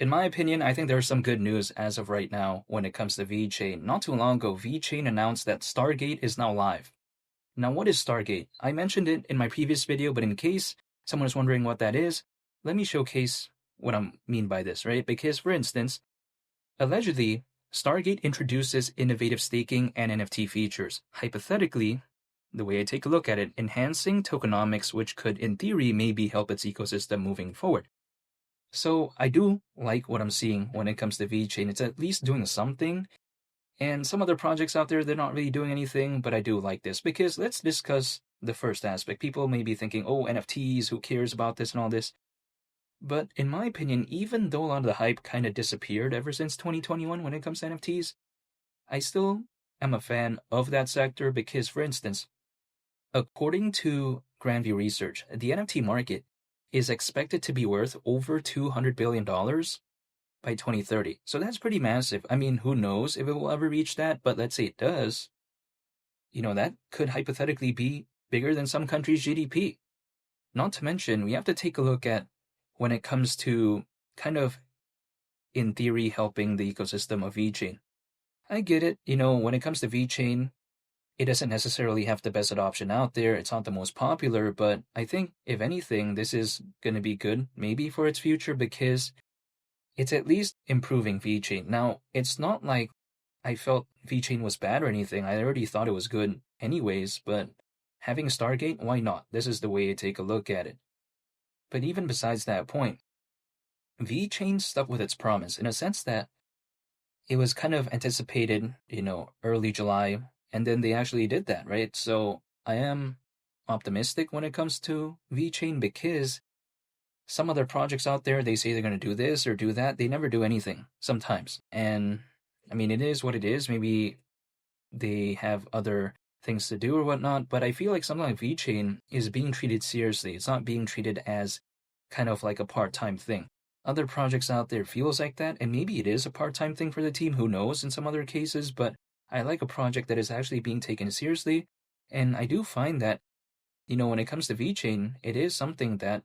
In my opinion, I think there's some good news as of right now when it comes to VeChain. Not too long ago, VeChain announced that Stargate is now live. Now, what is Stargate? I mentioned it in my previous video, but in case someone is wondering what that is, let me showcase what I mean by this, right? Because, for instance, allegedly, Stargate introduces innovative staking and NFT features. Hypothetically, the way I take a look at it, enhancing tokenomics, which could, in theory, maybe help its ecosystem moving forward. So I do like what I'm seeing when it comes to VeChain. It's at least doing something. And some other projects out there, they're not really doing anything, but I do like this because let's discuss the first aspect. People may be thinking, oh, NFTs, who cares about this and all this? But in my opinion, even though a lot of the hype kind of disappeared ever since 2021 when it comes to NFTs, I still am a fan of that sector because, for instance, according to Grandview Research, the NFT market is expected to be worth over $200 billion by 2030. So that's pretty massive. I mean, who knows if it will ever reach that, but let's say it does. That could hypothetically be bigger than some countries' GDP. Not to mention, we have to take a look at when it comes to kind of, in theory, helping the ecosystem of VeChain. I get it. When it comes to VeChain, it doesn't necessarily have the best adoption out there. It's not the most popular, but I think, if anything, this is going to be good, maybe, for its future because it's at least improving VeChain. Now, it's not like I felt VeChain was bad or anything. I already thought it was good anyways, but having Stargate, why not? This is the way to take a look at it. But even besides that point, VeChain stuck with its promise in a sense that it was kind of anticipated, early July, and then they actually did that, right? So I am optimistic when it comes to VeChain because some other projects out there, they say they're going to do this or do that. They never do anything sometimes. And I mean, it is what it is. Maybe they have other things to do or whatnot, but I feel like something like VeChain is being treated seriously. It's not being treated as kind of like a part-time thing. Other projects out there feels like that, and maybe it is a part-time thing for the team, who knows in some other cases, but I like a project that is actually being taken seriously, and I do find that, when it comes to VeChain, it is something that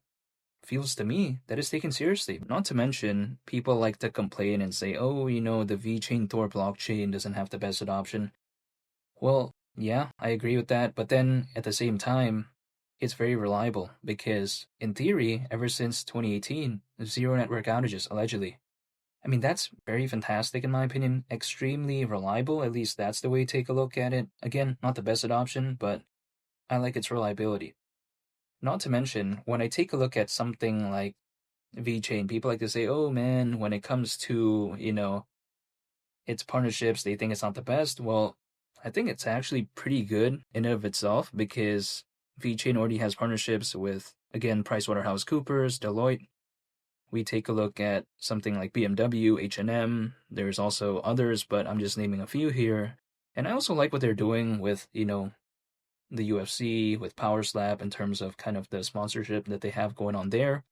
feels to me that is taken seriously. Not to mention, people like to complain and say, oh, the VeChain Tor blockchain doesn't have the best adoption. Well, yeah, I agree with that, but then at the same time, it's very reliable because, in theory, ever since 2018, zero network outages, allegedly. I mean, that's very fantastic in my opinion, extremely reliable, at least that's the way to take a look at it. Again, not the best adoption, but I like its reliability. Not to mention, when I take a look at something like VeChain, people like to say, oh man, when it comes to, its partnerships, they think it's not the best. Well, I think it's actually pretty good in and of itself because VeChain already has partnerships with, again, PricewaterhouseCoopers, Deloitte. We take a look at something like BMW, H&M. There's also others, but I'm just naming a few here. And I also like what they're doing with, the UFC, with Power Slap in terms of kind of the sponsorship that they have going on there.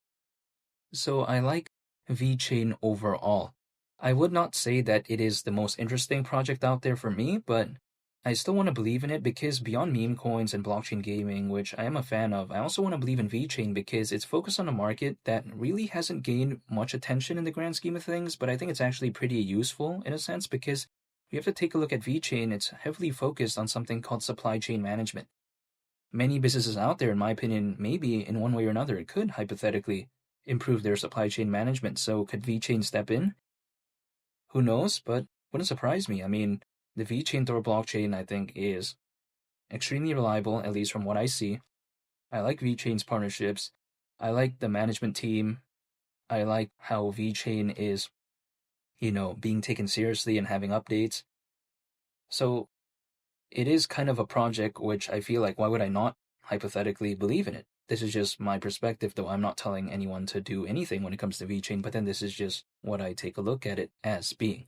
So I like VeChain overall. I would not say that it is the most interesting project out there for me, but I still want to believe in it because beyond meme coins and blockchain gaming, which I am a fan of, I also want to believe in VeChain because it's focused on a market that really hasn't gained much attention in the grand scheme of things, but I think it's actually pretty useful in a sense because you have to take a look at VeChain. It's heavily focused on something called supply chain management. Many businesses out there, in my opinion, maybe in one way or another, it could hypothetically improve their supply chain management. So could VeChain step in? Who knows? But wouldn't surprise me. I mean, the VeChain Tor blockchain, I think, is extremely reliable, at least from what I see. I like VeChain's partnerships. I like the management team. I like how VeChain is, being taken seriously and having updates. So it is kind of a project which I feel like, why would I not hypothetically believe in it? This is just my perspective, though I'm not telling anyone to do anything when it comes to VeChain, but then this is just what I take a look at it as being.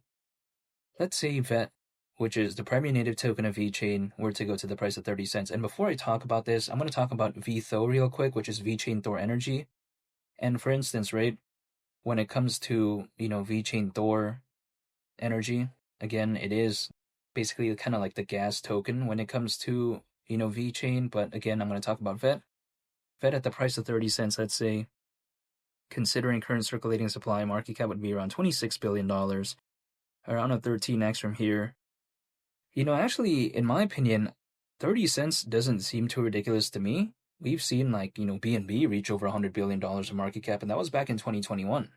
Let's say VET, which is the primary native token of VeChain, were to go to the price of 30 cents. And before I talk about this, I'm going to talk about VTHO real quick, which is VeChain Thor Energy. And for instance, right, when it comes to, VeChain Thor Energy, again, it is basically kind of like the gas token when it comes to, VeChain. But again, I'm going to talk about VET. VET at the price of 30 cents, let's say, considering current circulating supply, market cap would be around $26 billion, around a 13x from here. Actually, in my opinion, 30 cents doesn't seem too ridiculous to me. We've seen BNB reach over $100 billion of market cap, and that was back in 2021.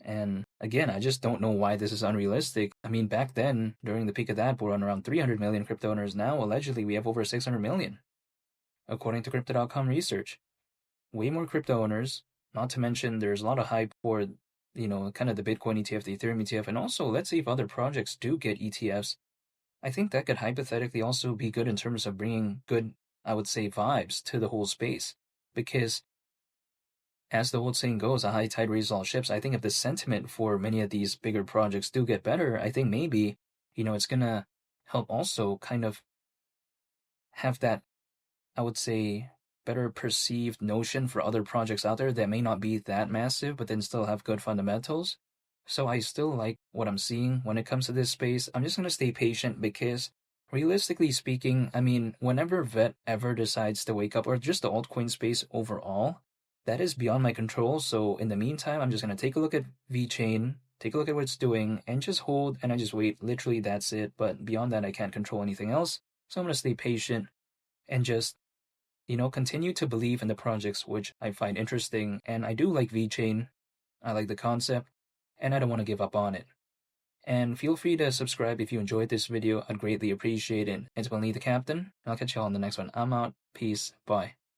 And again, I just don't know why this is unrealistic. I mean, back then, during the peak of that, we're on around 300 million crypto owners. Now, allegedly, we have over 600 million, according to Crypto.com research. Way more crypto owners, not to mention there's a lot of hype for, kind of the Bitcoin ETF, the Ethereum ETF, and also, let's see if other projects do get ETFs. I think that could hypothetically also be good in terms of bringing good, I would say, vibes to the whole space. Because as the old saying goes, a high tide raises all ships. I think if the sentiment for many of these bigger projects do get better, I think maybe, it's going to help also kind of have that, I would say, better perceived notion for other projects out there that may not be that massive, but then still have good fundamentals. So I still like what I'm seeing when it comes to this space. I'm just going to stay patient because realistically speaking, I mean, whenever VET ever decides to wake up, or just the altcoin space overall, that is beyond my control. So in the meantime, I'm just going to take a look at VeChain, take a look at what it's doing, and just hold, and I just wait. Literally, that's it. But beyond that, I can't control anything else. So I'm going to stay patient and just, continue to believe in the projects which I find interesting. And I do like VeChain. I like the concept, and I don't want to give up on it. And feel free to subscribe if you enjoyed this video. I'd greatly appreciate it. It's been Lee the Captain. I'll catch you all in the next one. I'm out. Peace. Bye.